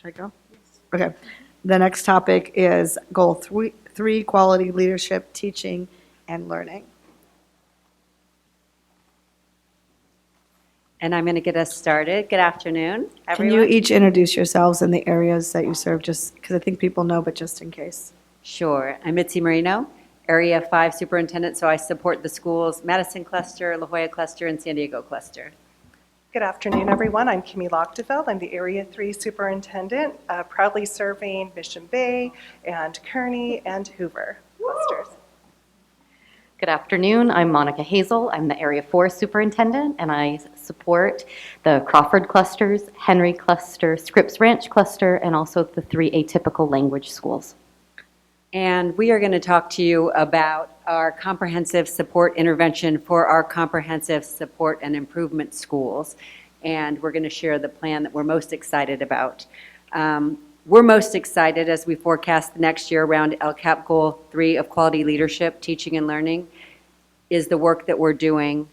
Should I go? Okay. The next topic is goal three, quality leadership, teaching, and learning. And I'm going to get us started. Good afternoon, Can everyone. you each introduce yourselves and the areas that you serve, just because I think people know, but just in case? Sure. I'm Mitzi Marino, Area 5 Superintendent, so I support the schools Madison Cluster, La Jolla Cluster, and San Diego Cluster. Good afternoon, everyone. I'm Kimmy Lochtefeld. I'm the Area 3 Superintendent, proudly serving Mission Bay and Kearney and Hoover clusters. Good afternoon. I'm Monica Hazel. I'm the Area 4 Superintendent, and I support the Crawford clusters, Henry cluster, Scripps Ranch cluster, and also the 3 atypical language schools. And we are going to talk to you about our comprehensive support intervention for our comprehensive support and improvement schools. And we're going to share the plan that we're most excited about. We're most excited as we forecast the next year around LCAP Goal 3 of quality leadership, teaching and learning, is the work that we're doing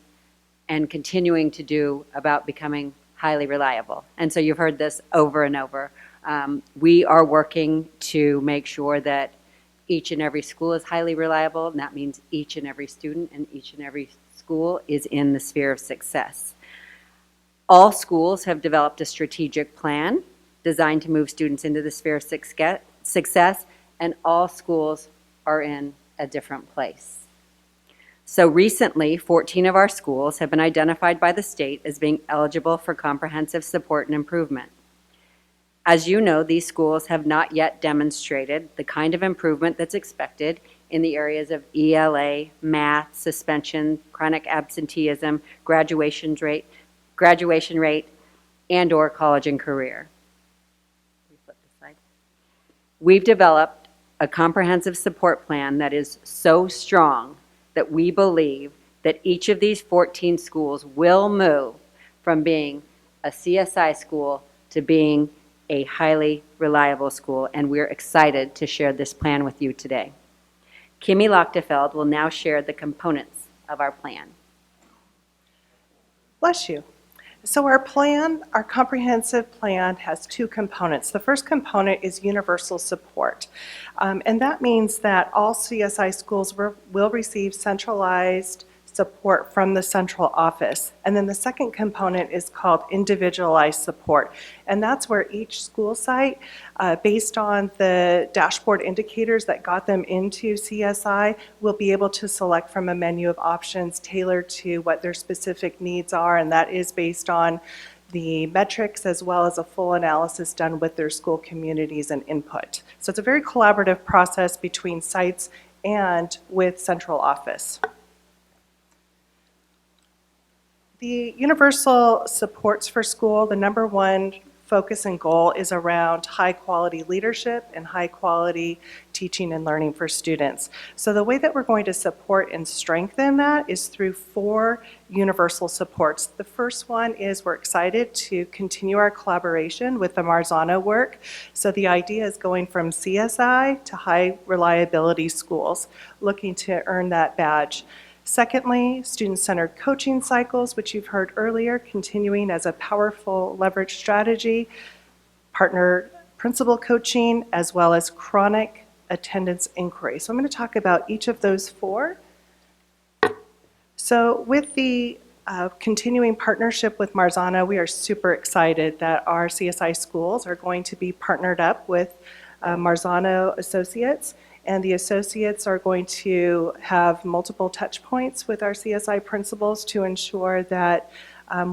and continuing to do about becoming highly reliable. And so you've heard this over and over. We are working to make sure that each and every school is highly reliable, and that means each and every student and each and every school is in the sphere of success. All schools have developed a strategic plan designed to move students into the sphere of success, and all schools are in a different place. So recently, 14 of our schools have been identified by the state as being eligible for comprehensive support and improvement. As you know, these schools have not yet demonstrated the kind of improvement that's expected in the areas of ELA, math, suspension, chronic absenteeism, graduation rate, and/or college and career. We've developed a comprehensive support plan that is so strong that we believe that each of these 14 schools will move from being a CSI school to being a highly reliable school, and we're excited to share this plan with you today. Kimmy Lochtefeld will now share the components of our plan. Bless you. So our plan, our comprehensive plan, has 2 components. The first component is universal support. And that means that all CSI schools will receive centralized support from the central office. And then the second component is called individualized support. And that's where each school site, based on the dashboard indicators that got them into CSI, will be able to select from a menu of options tailored to what their specific needs are. And that is based on the metrics as well as a full analysis done with their school communities and input. So it's a very collaborative process between sites and with central office. The universal supports for school, the number one focus and goal is around high quality leadership and high quality teaching and learning for students. So the way that we're going to support and strengthen that is through 4 universal supports. The first one is we're excited to continue our collaboration with the Marzano work. So the idea is going from CSI to high reliability schools, looking to earn that badge. Secondly, student-centered coaching cycles, which you've heard earlier, continuing as a powerful leverage strategy, partner principal coaching, as well as chronic attendance inquiry. So I'm going to talk about each of those 4. So with the continuing partnership with Marzano, we are super excited that our CSI schools are going to be partnered up with Marzano Associates. And the associates are going to have multiple touch points with our CSI principals to ensure that,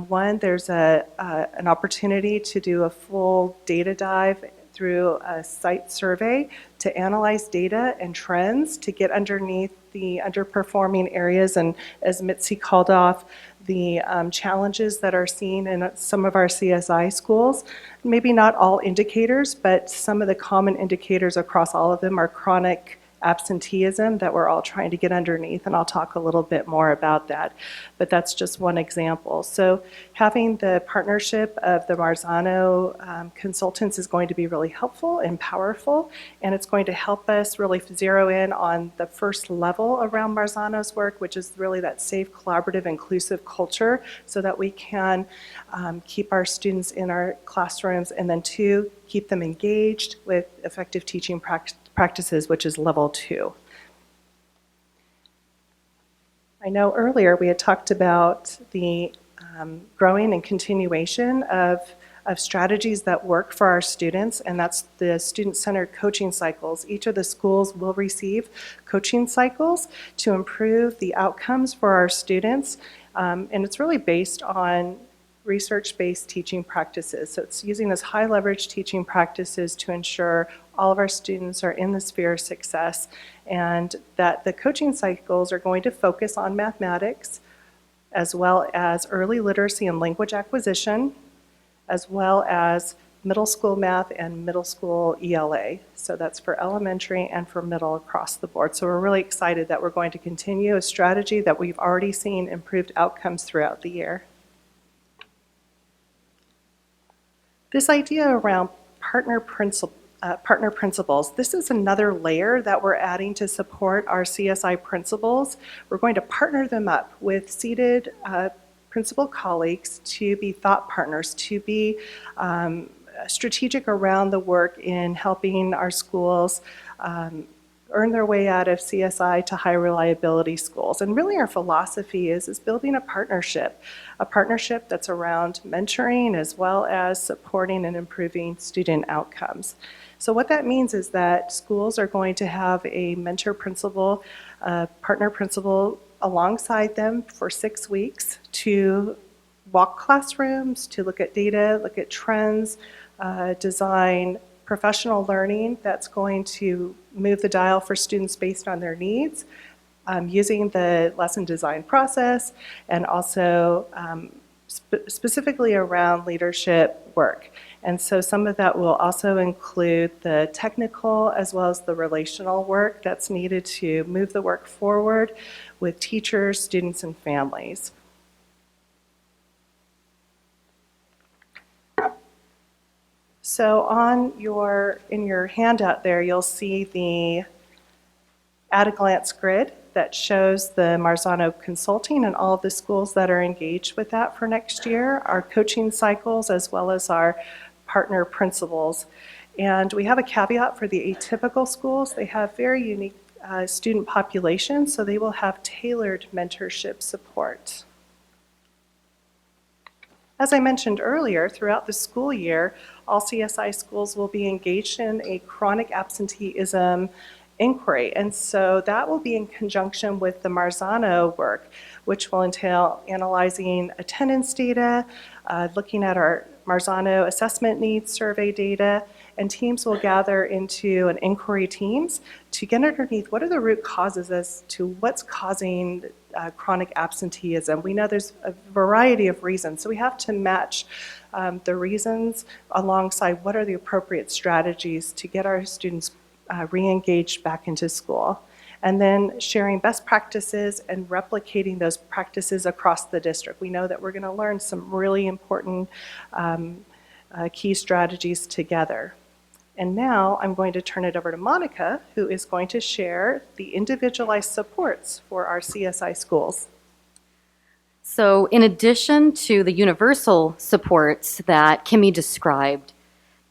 one, there's an opportunity to do a full data dive through a site survey to analyze data and trends to get underneath the underperforming areas, and as Mitzi called off, the challenges that are seen in some of our CSI schools. Maybe not all indicators, but some of the common indicators across all of them are chronic absenteeism that we're all trying to get underneath, and I'll talk a little bit more about that. But that's just one example. So having the partnership of the Marzano consultants is going to be really helpful and powerful, and it's going to help us really zero in on the first level around Marzano's work, which is really that safe, collaborative, inclusive culture, so that we can keep our students in our classrooms, and then two, keep them engaged with effective teaching practices, which is level 2. I know earlier we had talked about the growing and continuation of strategies that work for our students, and that's the student-centered coaching cycles. Each of the schools will receive coaching cycles to improve the outcomes for our students, and it's really based on research-based teaching practices. So it's using those high-leverage teaching practices to ensure all of our students are in the sphere of success, and that the coaching cycles are going to focus on mathematics, as well as early literacy and language acquisition, as well as middle school math and middle school ELA. So that's for elementary and for middle across the board. So we're really excited that we're going to continue a strategy that we've already seen improved outcomes throughout the year. This idea around partner principals, this is another layer that we're adding to support our CSI principals. We're going to partner them up with seated principal colleagues to be thought partners, to be strategic around the work in helping our schools earn their way out of CSI to high reliability schools. And really our philosophy is building a partnership that's around mentoring as well as supporting and improving student outcomes. So what that means is that schools are going to have a mentor principal, partner principal alongside them for 6 weeks to walk classrooms, to look at data, look at trends, design professional learning that's going to move the dial for students based on their needs, using the lesson design process, and also specifically around leadership work. And so some of that will also include the technical as well as the relational work that's needed to move the work forward with teachers, students, and families. So in your handout there, you'll see the at-a-glance grid that shows the Marzano Consulting and all of the schools that are engaged with that for next year, our coaching cycles, as well as our partner principals. And we have a caveat for the atypical schools. They have very unique student populations, so they will have tailored mentorship support. As I mentioned earlier, throughout the school year, all CSI schools will be engaged in a chronic absenteeism inquiry. And so that will be in conjunction with the Marzano work, which will entail analyzing attendance data, looking at our Marzano assessment needs survey data, and teams will gather into an inquiry teams to get underneath what are the root causes as to what's causing chronic absenteeism. We know there's a variety of reasons, so we have to match the reasons alongside what are the appropriate strategies to get our students re-engaged back into school. And then sharing best practices and replicating those practices across the district. We know that we're going to learn some really important key strategies together. And now I'm going to turn it over to Monica, who is going to share the individualized supports for our CSI schools. So in addition to the universal supports that Kimmy described,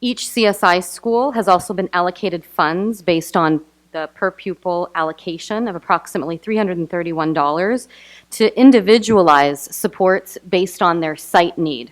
each CSI school has also been allocated funds based on the per pupil allocation of approximately $331 to individualize supports based on their site need.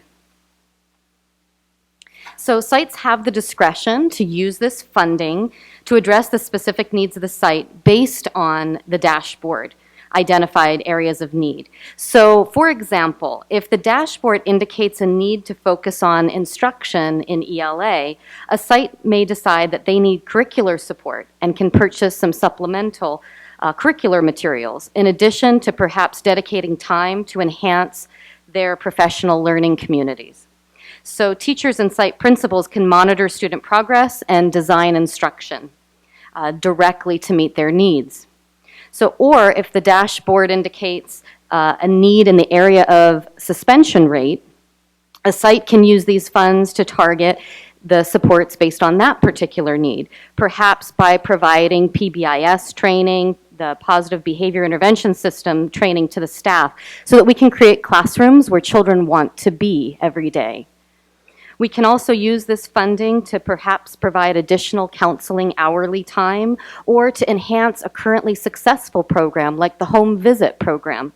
So sites have the discretion to use this funding to address the specific needs of the site based on the dashboard identified areas of need. So for example, if the dashboard indicates a need to focus on instruction in ELA, a site may decide that they need curricular support and can purchase some supplemental curricular materials, in addition to perhaps dedicating time to enhance their professional learning communities. So teachers and site principals can monitor student progress and design instruction. directly to meet their needs. So, or if the dashboard indicates a need in the area of suspension rate, a site can use these funds to target the supports based on that particular need, perhaps by providing PBIS training, the positive behavior intervention system training to the staff, so that we can create classrooms where children want to be every day. We can also use this funding to perhaps provide additional counseling hourly time or to enhance a currently successful program like the home visit program.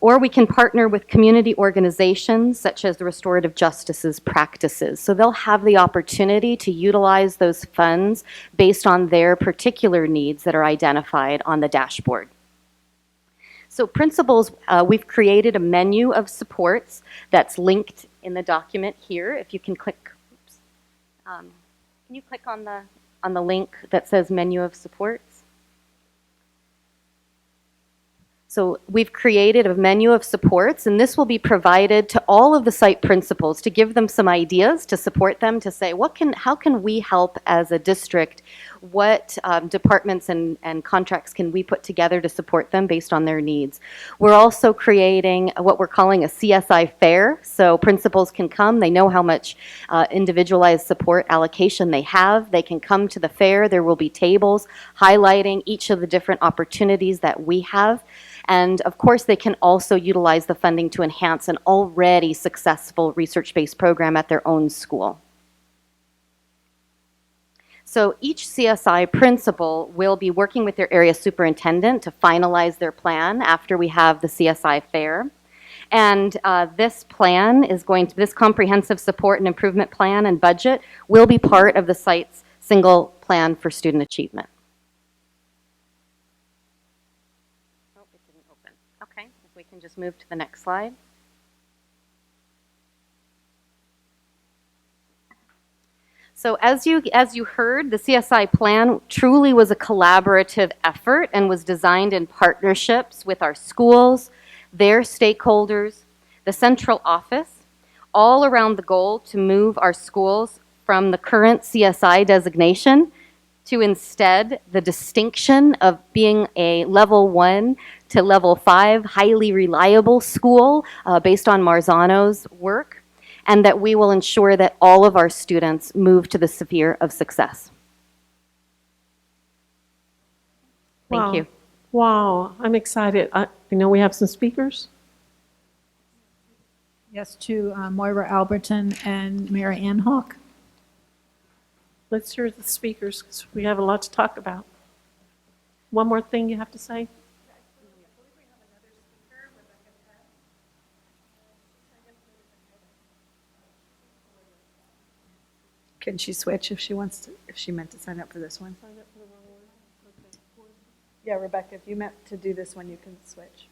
Or we can partner with community organizations such as the Restorative Justice's practices. So they'll have the opportunity to utilize those funds based on their particular needs that are identified on the dashboard. So principals, we've created a menu of supports that's linked in the document here. If you can click, can you click on the link that says menu of supports? So we've created a menu of supports, and this will be provided to all of the site principals to give them some ideas, to support them, to say, how can we help as a district? What departments and contracts can we put together to support them based on their needs? We're also creating what we're calling a Csi Fair, so principals can come. They know how much individualized support allocation they have. They can come to the fair. There will be tables highlighting each of the different opportunities that we have. And of course, they can also utilize the funding to enhance an already successful research-based program at their own school. So each CSI principal will be working with their area superintendent to finalize their plan after we have the CSI Fair. And this plan is this comprehensive support and improvement plan and budget will be part of the site's single plan for student achievement. Okay, if we can just move to the next slide. So as you heard, the CSI plan truly was a collaborative effort and was designed in partnerships with our schools, their stakeholders, the central office, all around the goal to move our schools from the current CSI designation to instead the distinction of being a level 1 to level 5 highly reliable school based on Marzano's work, and that we will ensure that all of our students move to the sphere of success. Thank you. Wow, I'm excited. I know we have some speakers. Yes, to Moira Alberton and Mary Ann Hawk. Let's hear the speakers, because we have a lot to talk about. One more thing you have to say? Can she switch if she wants to, if she meant to sign up for this one? Yeah, Rebecca, if you meant to do this one, you can switch.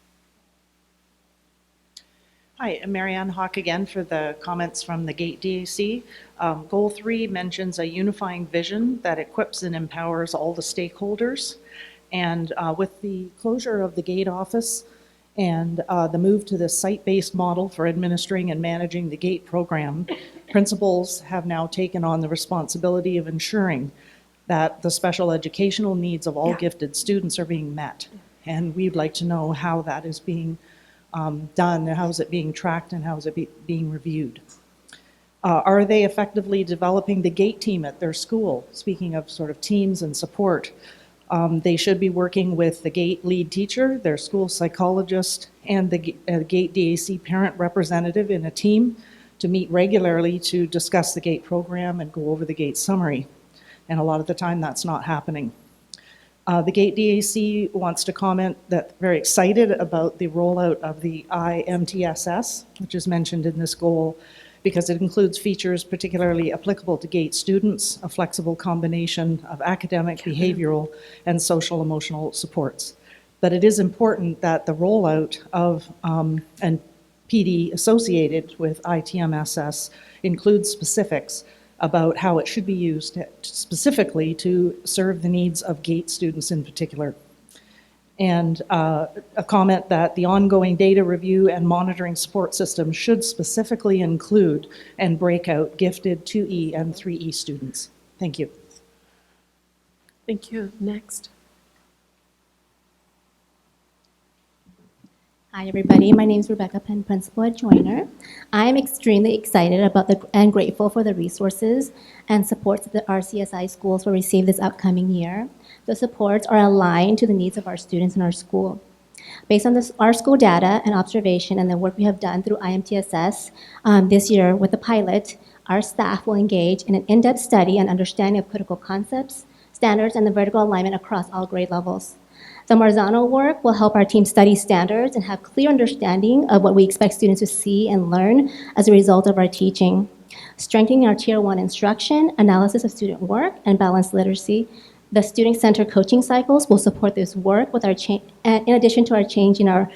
Hi, I'm Mary Ann Hawk again for the comments from the GATE DAC. Goal 3 mentions a unifying vision that equips and empowers all the stakeholders. And with the closure of the GATE office and the move to the site-based model for administering and managing the GATE program, principals have now taken on the responsibility of ensuring that the special educational needs of all gifted students are being met. And we'd like to know how that is being done, how is it being tracked, and how is it being reviewed. Are they effectively developing the GATE team at their school? Speaking of sort of teams and support, they should be working with the GATE lead teacher, their school psychologist, and the GATE DAC parent representative in a team to meet regularly to discuss the GATE program and go over the GATE summary. And a lot of the time that's not happening. The GATE DAC wants to comment that they're very excited about the rollout of the IMTSS, which is mentioned in this goal, because it includes features particularly applicable to GATE students, a flexible combination of academic, behavioral, and social emotional supports. But it is important that the rollout of and PD associated with ITMSS includes specifics about how it should be used specifically to serve the needs of GATE students in particular. And a comment that the ongoing data review and monitoring support system should specifically include and break out gifted 2E and 3E students. Thank you. Thank you. Next. Hi, everybody. My name is Rebecca Penn, Principal at Joyner. I am extremely excited about and grateful for the resources and supports that our CSI schools will receive this upcoming year. The supports are aligned to the needs of our students in our school. Based on our school data and observation and the work we have done through IMTSS this year with the pilot, our staff will engage in an in-depth study and understanding of critical concepts, standards, and the vertical alignment across all grade levels. The Marzano work will help our team study standards and have clear understanding of what we expect students to see and learn as a result of our teaching. Strengthening our Tier 1 instruction, analysis of student work, and balanced literacy. The student-centered coaching cycles will support this work with in addition to our change in our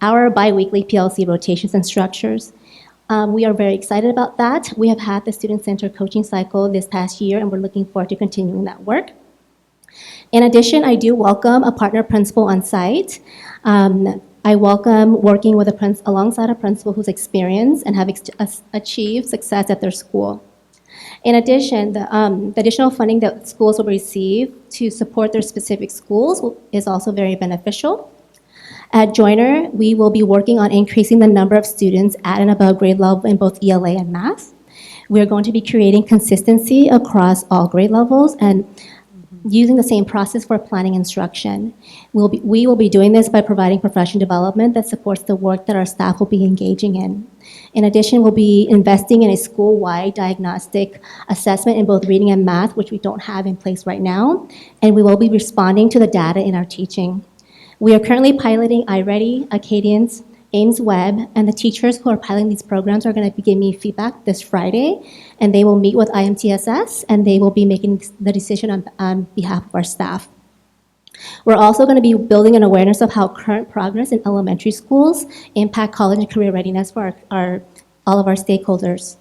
our biweekly PLC rotations and structures. We are very excited about that. We have had the student-centered coaching cycle this past year, and we're looking forward to continuing that work. In addition, I do welcome a partner principal on site. I welcome working with alongside a principal who's experienced and have achieved success at their school. In addition, the additional funding that schools will receive to support their specific schools is also very beneficial. At Joyner, we will be working on increasing the number of students at and above grade level in both ELA and math. We are going to be creating consistency across all grade levels and using the same process for planning instruction. We will be doing this by providing professional development that supports the work that our staff will be engaging in. In addition, we'll be investing in a school-wide diagnostic assessment in both reading and math, which we don't have in place right now, and we will be responding to the data in our teaching. We are currently piloting iReady, Acadians, Ames Web, and the teachers who are piloting these programs are going to be giving me feedback this Friday, and they will meet with IMTSS, and they will be making the decision on behalf of our staff. We're also going to be building an awareness of how current progress in elementary schools impact college and career readiness for all of our stakeholders.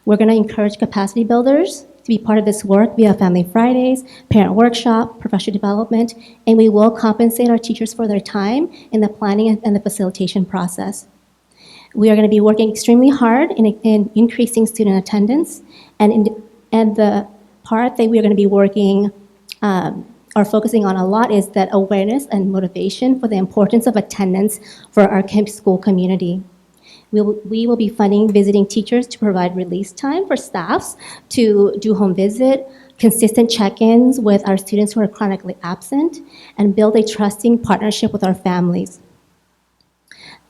We're going to encourage capacity builders to be part of this work via Family Fridays, parent workshop, professional development, and we will compensate our teachers for their time in the planning and the facilitation process. We are going to be working extremely hard in increasing student attendance, and the part that we are going to be working are focusing on a lot is that awareness and motivation for the importance of attendance for our school community. We will be funding visiting teachers to provide release time for staffs to do home visit, consistent check-ins with our students who are chronically absent, and build a trusting partnership with our families.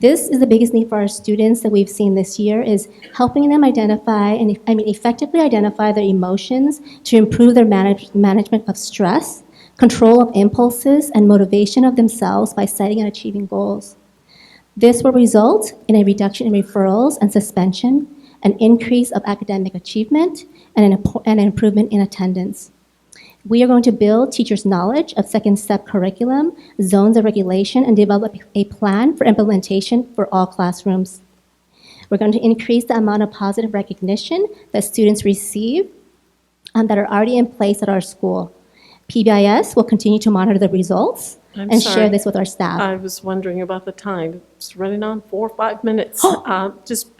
This is the biggest need for our students that we've seen this year, is helping them effectively identify their emotions to improve their management of stress, control of impulses, and motivation of themselves by setting and achieving goals. This will result in a reduction in referrals and suspension, an increase of academic achievement, and an improvement in attendance. We are going to build teachers' knowledge of second step curriculum, zones of regulation, and develop a plan for implementation for all classrooms. We're going to increase the amount of positive recognition that students receive that are already in place at our school. PBIS will continue to monitor the results and share this with our staff. I was wondering about the time. It's running on 4 or 5 minutes.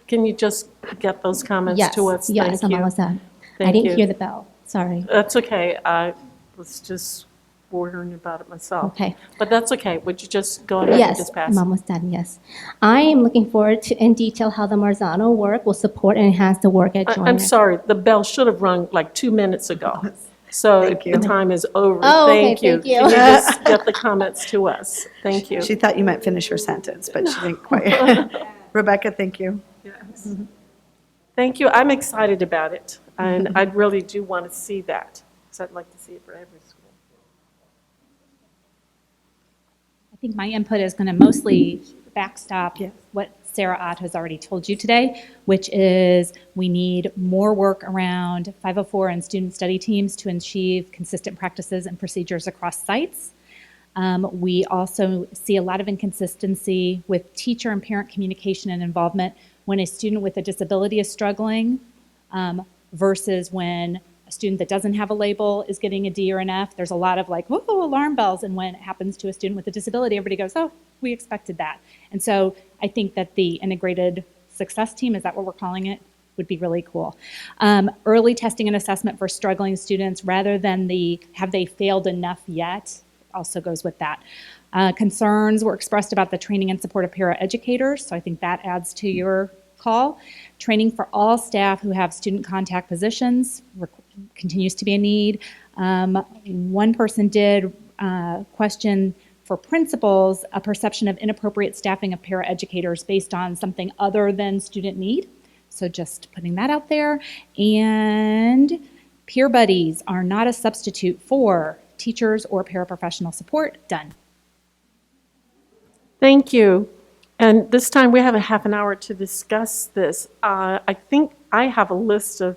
Can you just get those comments to us? Yes, I'm Thank you. almost done. I Thank didn't you. hear the bell. Sorry. That's okay. I was just wondering about it myself. Okay. But that's okay. Would you just go ahead and Yes, just pass I'm it? almost done, yes. I am looking forward to in detail how the Marzano work will support and enhance the work at Joyner. I'm sorry, the bell should have rung like 2 minutes ago. So Thank you. the time is over. Oh, okay, Thank you. thank you. Can you just get the comments to us? Thank you. She thought you might finish her sentence, but she didn't quite. Rebecca, thank you. Yes. Thank you. I'm excited about it, and I really do want to see that, because I'd like to see it for every school. I think my input is going to mostly backstop what Sarah Ott has already told you today, which is we need more work around 504 and student study teams to achieve consistent practices and procedures across sites. We also see a lot of inconsistency with teacher and parent communication and involvement when a student with a disability is struggling versus when a student that doesn't have a label is getting a D or an F. There's a lot of like, whoa, alarm bells. And when it happens to a student with a disability, everybody goes, oh, we expected that. And so I think that the integrated success team, is that what we're calling it? would be really cool. Early testing and assessment for struggling students rather than the have they failed enough yet also goes with that. Concerns were expressed about the training and support of paraeducators, so I think that adds to your call. Training for all staff who have student contact positions continues to be a need. One person did question for principals a perception of inappropriate staffing of paraeducators based on something other than student need. So just putting that out there. And peer buddies are not a substitute for teachers or paraprofessional support. Done. Thank you. And this time we have a half an hour to discuss this. I think I have a list of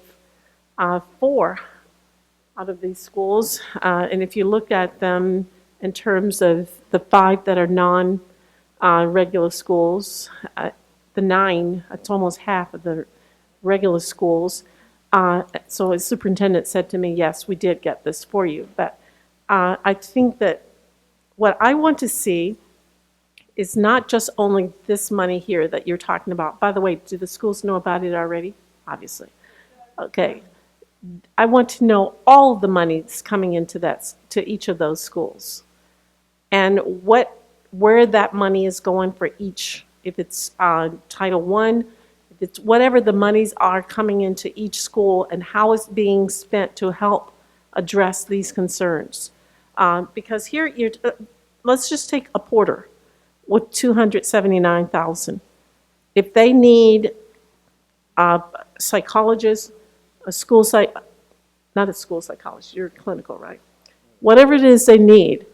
4 out of these schools. And if you look at them in terms of the 5 that are non-regular schools, the 9, it's almost half of the regular schools. So the superintendent said to me, yes, we did get this for you. But I think that what I want to see is not just only this money here that you're talking about. By the way, do the schools know about it already? Obviously. Okay. I want to know all the money that's coming into that, to each of those schools. And where that money is going for each, if it's Title I, if it's whatever the monies are coming into each school and how it's being spent to help address these concerns. Because here, let's just take a porter with $279,000. If they need a psychologist, not a school psychologist, you're clinical, right? Whatever it is they need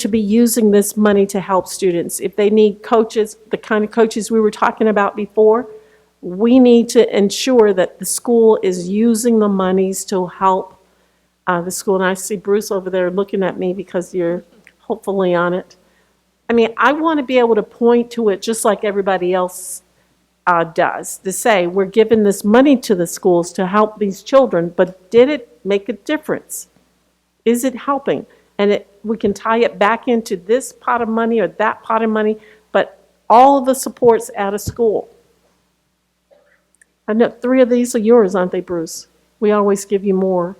to be using this money to help students. If they need coaches, the kind of coaches we were talking about before, we need to ensure that the school is using the monies to help the school. And I see Bruce over there looking at me because you're hopefully on it. I mean, I want to be able to point to it just like everybody else does, to say we're giving this money to the schools to help these children, but did it make a difference? Is it helping? And we can tie it back into this pot of money or that pot of money, but all of the supports at a school. I know 3 of these are yours, aren't they, Bruce? We always give you more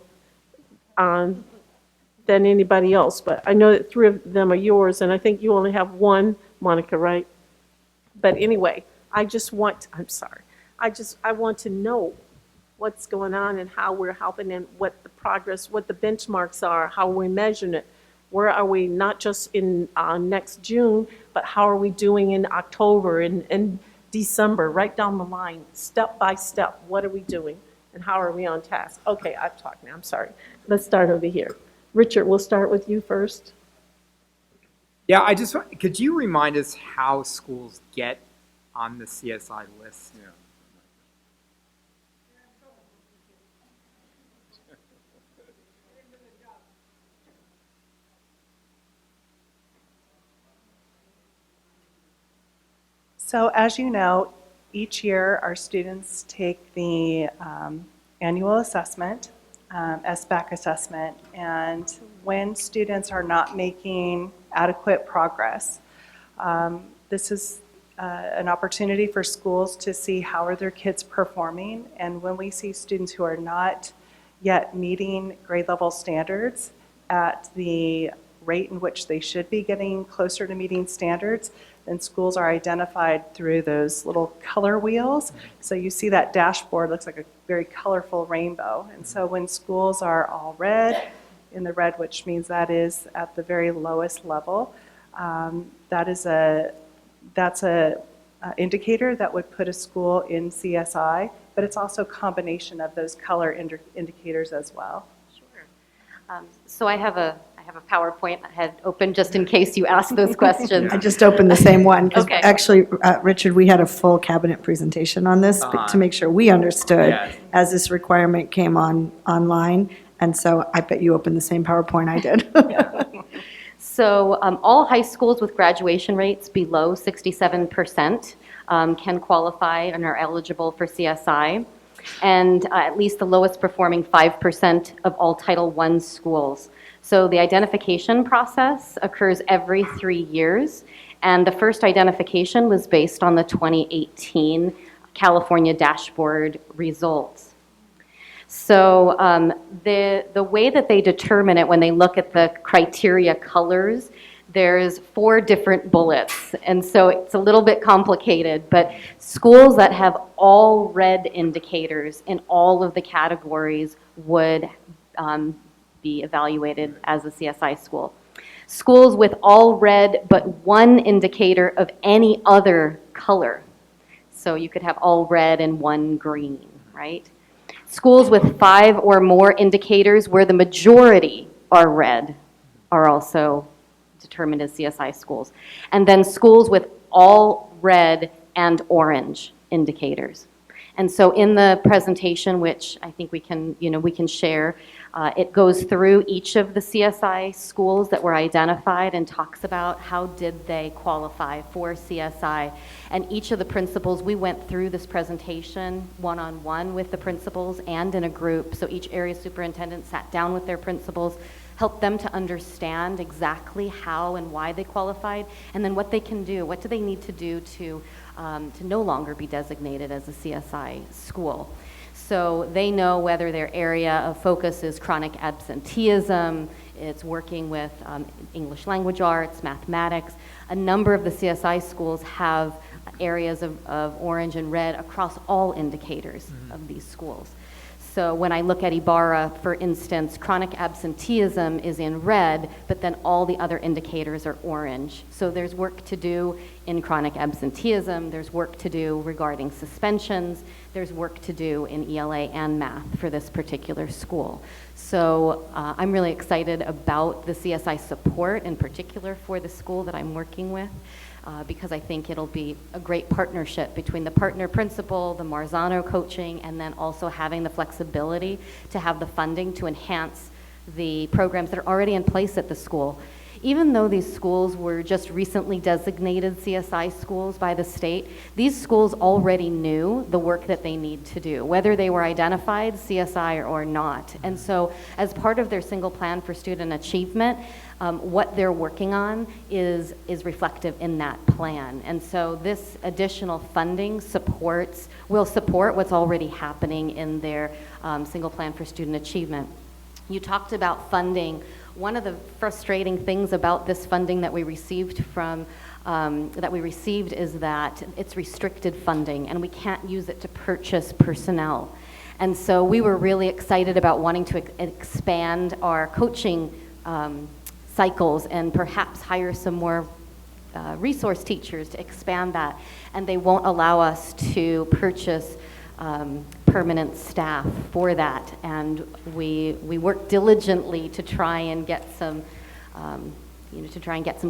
than anybody else, but I know that 3 of them are yours, and I think you only have 1, Monica, right? But anyway, I want to know what's going on and how we're helping and what the progress, what the benchmarks are, how we're measuring it. Where are we, not just in next June, but how are we doing in October and December, right down the line, step by step, what are we doing and how are we on task? Okay, I've talked now, I'm sorry. Let's start over here. Richard, we'll start with you first. Yeah, could you remind us how schools get on the CSI list? Yeah. So as you know, each year our students take the annual assessment, SBAC assessment, and when students are not making adequate progress, this is an opportunity for schools to see how are their kids performing, and when we see students who are not yet meeting grade level standards at the rate in which they should be getting closer to meeting standards, then schools are identified through those little color wheels. So you see that dashboard looks like a very colorful rainbow. And so when schools are all red, in the red, which means that is at the very lowest level, that's a indicator that would put a school in CSI, but it's also a combination of those color indicators as well. Sure. So I have a PowerPoint I had open just in case you ask those questions. I just opened the same one, because Okay. actually, Richard, we had a full cabinet presentation on this to make sure we understood as this requirement came online, and so I bet you opened the same PowerPoint I did. So all high schools with graduation rates below 67% can qualify and are eligible for CSI, and at least the lowest performing 5% of all Title I schools. So the identification process occurs every 3 years, and the first identification was based on the 2018 California dashboard results. So the way that they determine it when they look at the criteria colors, there's 4 different bullets. And so it's a little bit complicated, but schools that have all red indicators in all of the categories would be evaluated as a CSI school. Schools with all red but 1 indicator of any other color. So you could have all red and 1 green, right? Schools with 5 or more indicators where the majority are red are also determined as CSI schools. And then schools with all red and orange indicators. And so in the presentation, which I think we can share, it goes through each of the CSI schools that were identified and talks about how did they qualify for CSI. And each of the principals, we went through this presentation one-on-one with the principals and in a group. So each area superintendent sat down with their principals, helped them to understand exactly how and why they qualified, and then what they can do. What do they need to do to no longer be designated as a CSI school? So they know whether their area of focus is chronic absenteeism, it's working with English language arts, mathematics. A number of the CSI schools have areas of orange and red across all indicators of these schools. So when I look at Ibarra, for instance, chronic absenteeism is in red, but then all the other indicators are orange. So there's work to do in chronic absenteeism, there's work to do regarding suspensions, there's work to do in ELA and math for this particular school. So I'm really excited about the CSI support, in particular for the school that I'm working with. Because I think it'll be a great partnership between the partner principal, the Marzano coaching, and then also having the flexibility to have the funding to enhance the programs that are already in place at the school. Even though these schools were just recently designated CSI schools by the state, these schools already knew the work that they need to do, whether they were identified CSI or not. And so as part of their single plan for student achievement, what they're working on is reflective in that plan. And so this additional funding will support what's already happening in their single plan for student achievement. You talked about funding. One of the frustrating things about this funding that we received is that it's restricted funding and we can't use it to purchase personnel. And so we were really excited about wanting to expand our coaching cycles and perhaps hire some more resource teachers to expand that. And they won't allow us to purchase permanent staff for that. And we work diligently to try and get some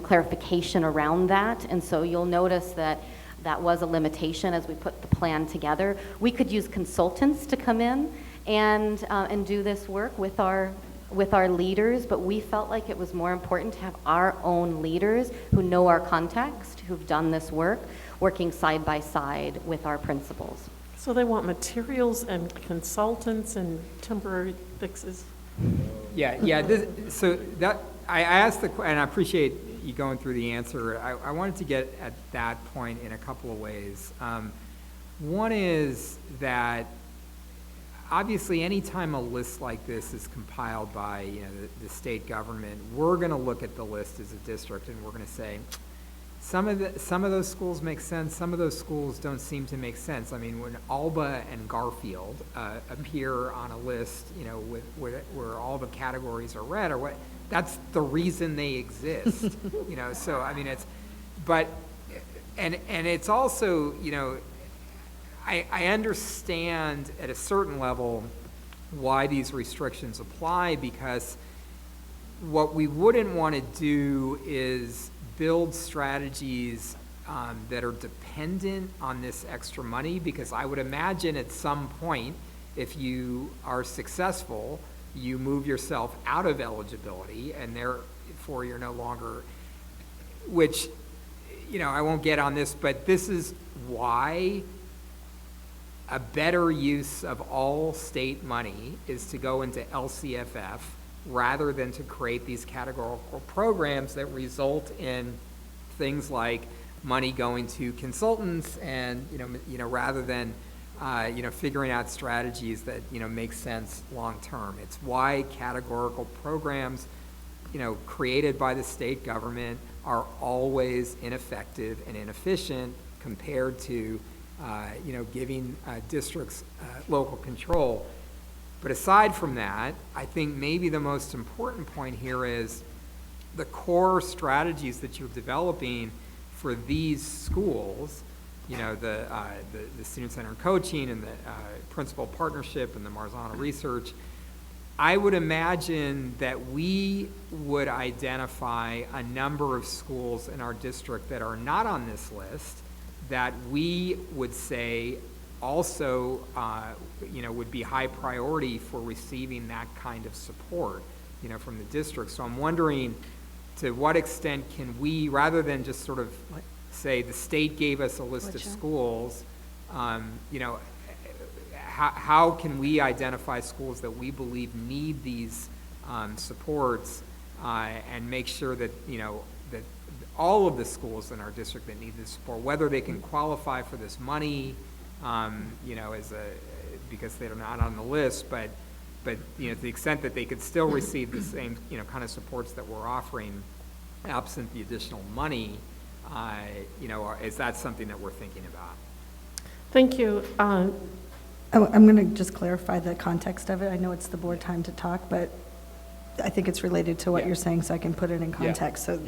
clarification around that. And so you'll notice that that was a limitation as we put the plan together. We could use consultants to come in and do this work with our leaders, but we felt like it was more important to have our own leaders who know our context, who've done this work, working side by side with our principals. So they want materials and consultants and temporary fixes? So that I asked and I appreciate you going through the answer. I wanted to get at that point in a couple of ways. One is that obviously anytime a list like this is compiled by the state government, we're going to look at the list as a district and we're going to say, some of those schools make sense, some of those schools don't seem to make sense. I mean, when Alba and Garfield appear on a list, where all the categories are red or what, that's the reason they exist. So I mean it's also, I understand at a certain level why these restrictions apply, because what we wouldn't want to do is build strategies that are dependent on this extra money, because I would imagine at some point, if you are successful, you move yourself out of eligibility and therefore you're no longer, which, I won't get on this, but this is why a better use of all state money is to go into LCFF rather than to create these categorical programs that result in things like money going to consultants and, rather than, figuring out strategies that, make sense long-term. It's why categorical programs, created by the state government are always ineffective and inefficient compared to, giving districts local control. But aside from that, I think maybe the most important point here is the core strategies that you're developing for these schools, the student-centered coaching and the principal partnership and the Marzano research. I would imagine that we would identify a number of schools in our district that are not on this list that we would say also, would be high priority for receiving that kind of support, from the district. So I'm wondering, to what extent can we, rather than just sort of say the state gave us a list of schools, how can we identify schools that we believe need these supports and make sure that, that all of the schools in our district that need this support, whether they can qualify for this money, because they're not on the list, but to the extent that they could still receive the same, kind of supports that we're offering, absent the additional money, is that something that we're thinking about? Thank you. I'm going to just clarify the context of it. I know it's the board time to talk, but I think it's related to what you're saying, so I can put it in context. So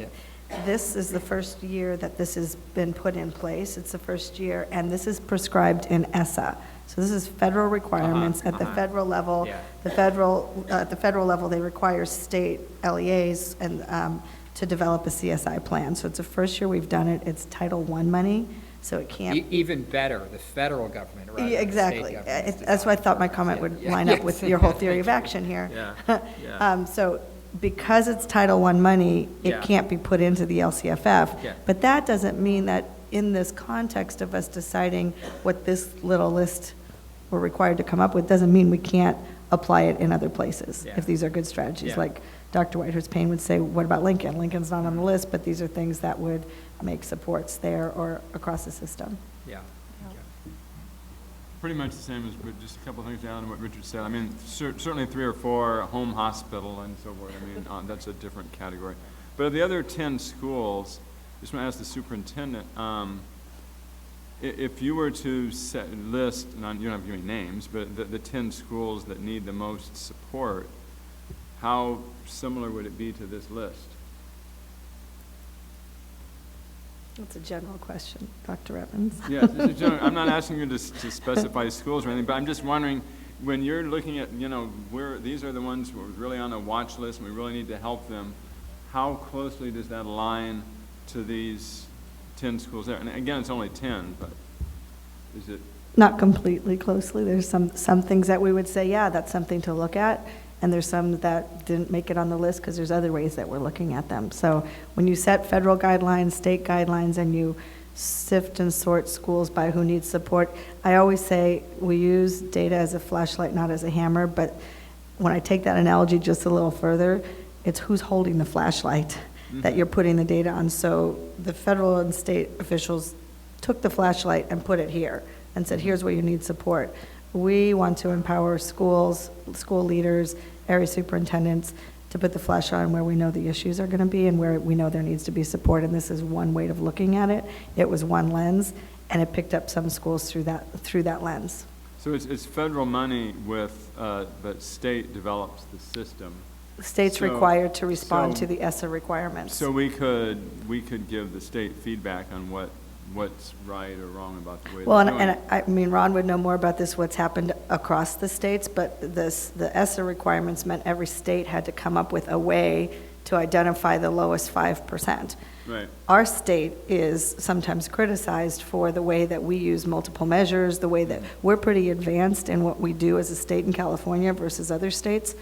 this is the first year that this has been put in place. It's the first year, and this is prescribed in ESSA. So this is federal requirements at the federal level. At the federal level, they require state LEAs and to develop a CSI plan. So it's the first year we've done it. It's Title I money, so it can't. Even better, the federal government, right? Exactly. That's why I thought my comment would line up with your whole theory of action here. So because it's Title I money, it can't be put into the LCFF. But that doesn't mean that in this context of us deciding what this little list we're required to come up with, doesn't mean we can't apply it in other places, if these are good strategies. Like Dr. Whitehurst-Payne would say, what about Lincoln? Lincoln's not on the list, but these are things that would make supports there or across the system. Pretty much the same as, but just a couple of things down on what Richard said. I mean, certainly 3 or 4, home hospital and so forth. I mean, that's a different category. But of the other 10 schools, just want to ask the superintendent, if you were to list, you don't have to give me names, but the 10 schools that need the most support, how similar would it be to this list? That's a general question, Dr. Evans. Yes, it's a general, I'm not asking you to specify schools or anything, but I'm just wondering, when you're looking at, these are the ones who are really on the watch list and we really need to help them, how closely does that align to these 10 schools there? And again, it's only 10, but is it? Not completely closely. There's some things that we would say, yeah, that's something to look at. And there's some that didn't make it on the list because there's other ways that we're looking at them. So when you set federal guidelines, state guidelines, and you sift and sort schools by who needs support, I always say we use data as a flashlight, not as a hammer. But when I take that analogy just a little further, it's who's holding the flashlight that you're putting the data on. So the federal and state officials took the flashlight and put it here and said, here's where you need support. We want to empower schools, school leaders, area superintendents to put the flashlight on where we know the issues are going to be and where we know there needs to be support. And this is one way of looking at it. It was one lens, and it picked up some schools through that lens. So it's federal money but state develops the system. The state's required to respond to the ESSA requirements. So we could give the state feedback on what's right or wrong about the way well, they're doing it. I mean, Ron would know more about this, what's happened across the states, but the ESSA requirements meant every state had to come up with a way to identify the lowest 5%. Right. Our state is sometimes criticized for the way that we use multiple measures, the way that we're pretty advanced in what we do as a state in California versus other states.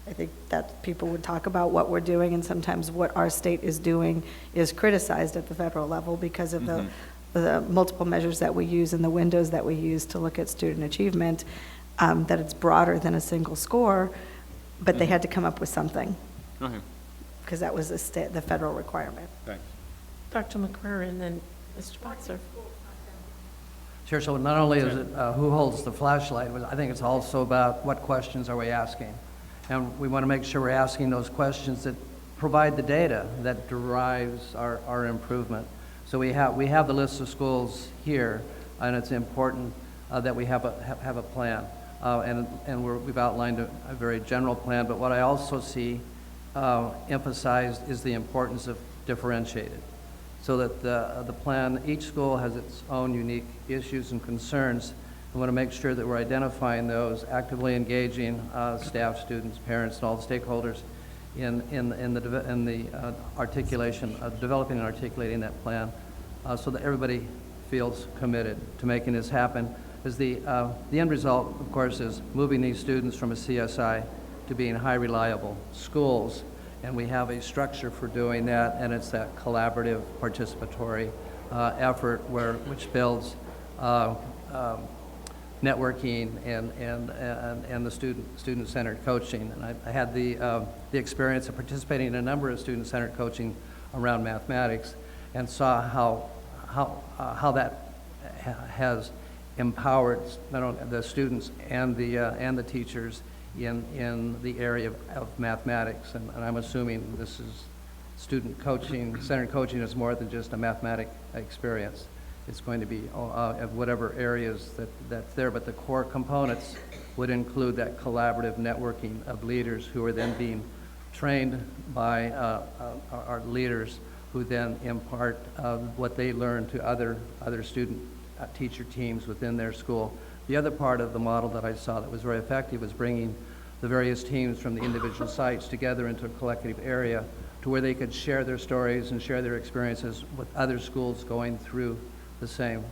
I think that people would talk about what we're doing, and sometimes what our state is doing is criticized at the federal level because of the multiple measures that we use and the windows that we use to look at student achievement, that it's broader than a single score, but they had to come up with something. Okay. Because that was the federal requirement. Thanks. Dr. McCrary, and then Mr. Botzer. Sure, so not only is it who holds the flashlight, but I think it's also about what questions are we asking. And we want to make sure we're asking those questions that provide the data that derives our improvement. So we have the list of schools here, and it's important that we have a plan. We've outlined a very general plan, but what I also see emphasized is the importance of differentiated. So that the plan, each school has its own unique issues and concerns. We want to make sure that we're identifying those, actively engaging staff, students, parents, and all the stakeholders in the articulation of developing and articulating that plan, so that everybody feels committed to making this happen. Because the end result, of course, is moving these students from a CSI to being high reliable schools. And we have a structure for doing that, and it's that collaborative, participatory effort which builds networking and the student-centered coaching. And I had the experience of participating in a number of student-centered coaching around mathematics, and saw how that has empowered not only the students and the teachers in the area of mathematics, and I'm assuming this is student coaching, centered coaching is more than just a mathematic experience. It's going to be of whatever areas that's there, but the core components would include that collaborative networking of leaders who are then being trained by our leaders, who then impart what they learn to other student teacher teams within their school. The other part of the model that I saw that was very effective was bringing the various teams from the individual sites together into a collective area to where they could share their stories and share their experiences with other schools going through the same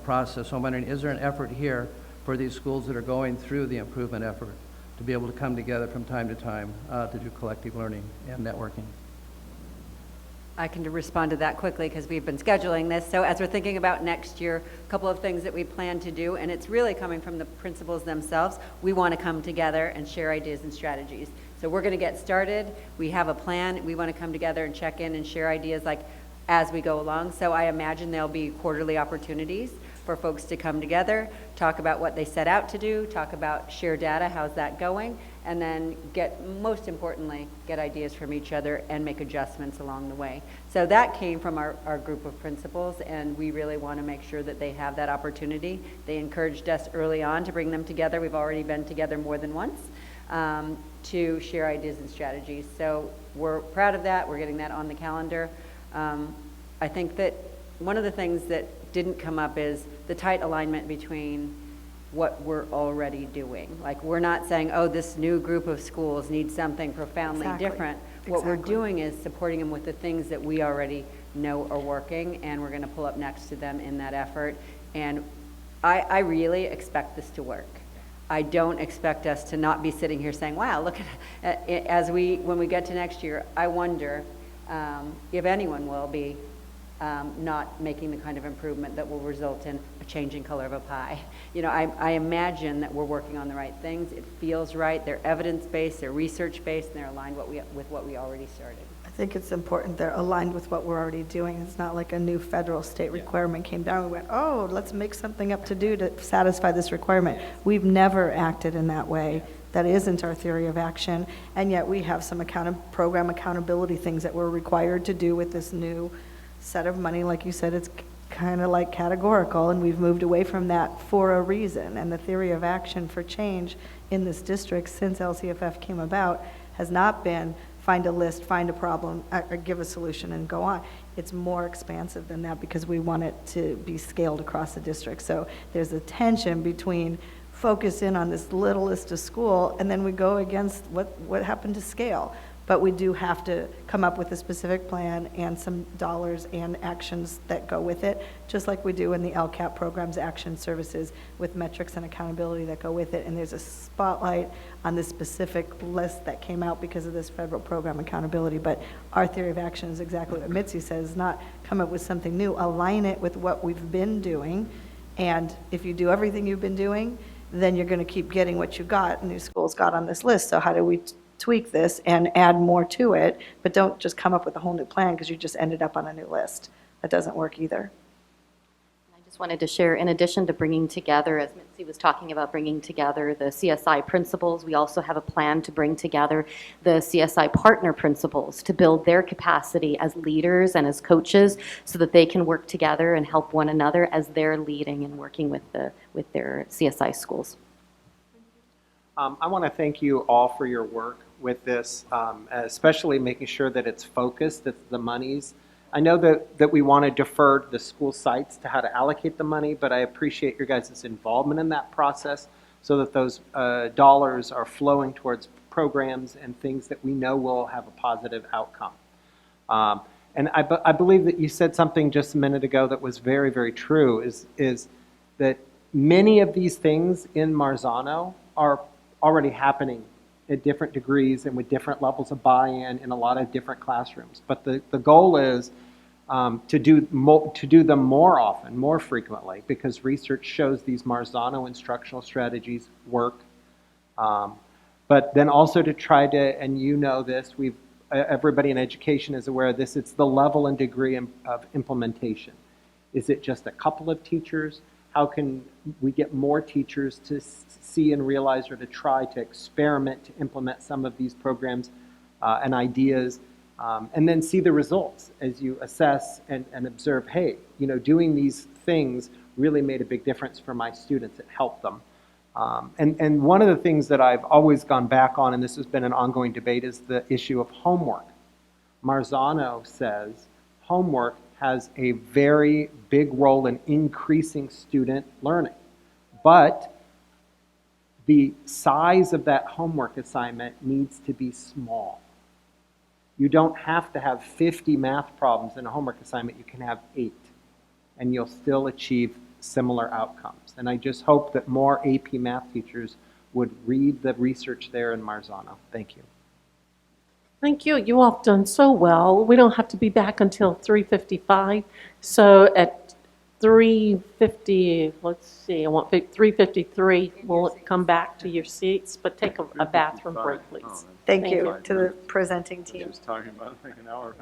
process. So I'm wondering, is there an effort here for these schools that are going through the improvement effort to be able to come together from time to time to do collective learning and networking? I can respond to that quickly because we've been scheduling this. So as we're thinking about next year, a couple of things that we plan to do, and it's really coming from the principals themselves. We want to come together and share ideas and strategies. So we're going to get started. We have a plan. We want to come together and check in and share ideas like as we go along. So I imagine there'll be quarterly opportunities for folks to come together, talk about what they set out to do, talk about share data, how's that going, and then most importantly, get ideas from each other and make adjustments along the way. So that came from our group of principals, and we really want to make sure that they have that opportunity. They encouraged us early on to bring them together. We've already been together more than once to share ideas and strategies. So we're proud of that. We're getting that on the calendar. I think that one of the things that didn't come up is the tight alignment between what we're already doing. Like, we're not saying, oh, this new group of schools needs something profoundly different. What we're doing is supporting them with the things that we already know are working, and we're going to pull up next to them in that effort. And I really expect this to work. I don't expect us to not be sitting here saying, wow, look at when we get to next year, I wonder if anyone will be not making the kind of improvement that will result in a changing color of a pie. You know, I imagine that we're working on the right things. It feels right. They're evidence-based, they're research-based, and they're aligned with what we already started. I think it's important they're aligned with what we're already doing. It's not like a new federal state requirement came down. We went, oh, let's make something up to do to satisfy this requirement. We've never acted in that way. That isn't our theory of action. And yet we have some program accountability things that we're required to do with this new set of money. Like you said, it's kind of like categorical, and we've moved away from that for a reason. And the theory of action for change in this district since LCFF came about has not been find a list, find a problem, or give a solution and go on. It's more expansive than that because we want it to be scaled across the district. So there's a tension between focus in on this little list of school and then we go against what happened to scale. But we do have to come up with a specific plan and some dollars and actions that go with it, just like we do in the LCAP programs, action services, with metrics and accountability that go with it. And there's a spotlight on this specific list that came out because of this federal program accountability. But our theory of action is exactly what Mitzi says, not come up with something new, align it with what we've been doing. And if you do everything you've been doing, then you're going to keep getting what you got and these schools got on this list. So how do we tweak this and add more to it, but don't just come up with a whole new plan because you just ended up on a new list. That doesn't work either. Just wanted to share, in addition to bringing together, as Mitzi was talking about, bringing together the CSI principals, we also have a plan to bring together the CSI partner principals to build their capacity as leaders and as coaches so that they can work together and help one another as they're leading and working with their CSI schools. I want to thank you all for your work with this, especially making sure that it's focused, that the monies. I know that we want to defer the school sites to how to allocate the money, but I appreciate your guys' involvement in that process so that those dollars are flowing towards programs and things that we know will have a positive outcome. And I believe that you said something just a minute ago that was very, very true, is that many of these things in Marzano are already happening at different degrees and with different levels of buy-in in a lot of different classrooms. But the goal is to do them more often, more frequently, because research shows these Marzano instructional strategies work. But then also to try to, and you know this, everybody in education is aware of this, it's the level and degree of implementation. Is it just a couple of teachers? How can we get more teachers to see and realize, or to try to experiment to implement some of these programs and ideas, and then see the results as you assess and observe, hey, doing these things really made a big difference for my students. It helped them. And one of the things that I've always gone back on, and this has been an ongoing debate, is the issue of homework. Marzano says homework has a very big role in increasing student learning. But the size of that homework assignment needs to be small. You don't have to have 50 math problems in a homework assignment. You can have 8, and you'll still achieve similar outcomes. And I just hope that more AP math teachers would read the research there in Marzano. Thank you. Thank you. You all have done so well. We don't have to be back until 3:55. So at 3:50, let's see, I want 3:53, we'll come back to your seats, but take a bathroom break, please. Thank you to the presenting team. Just talking about like an hour.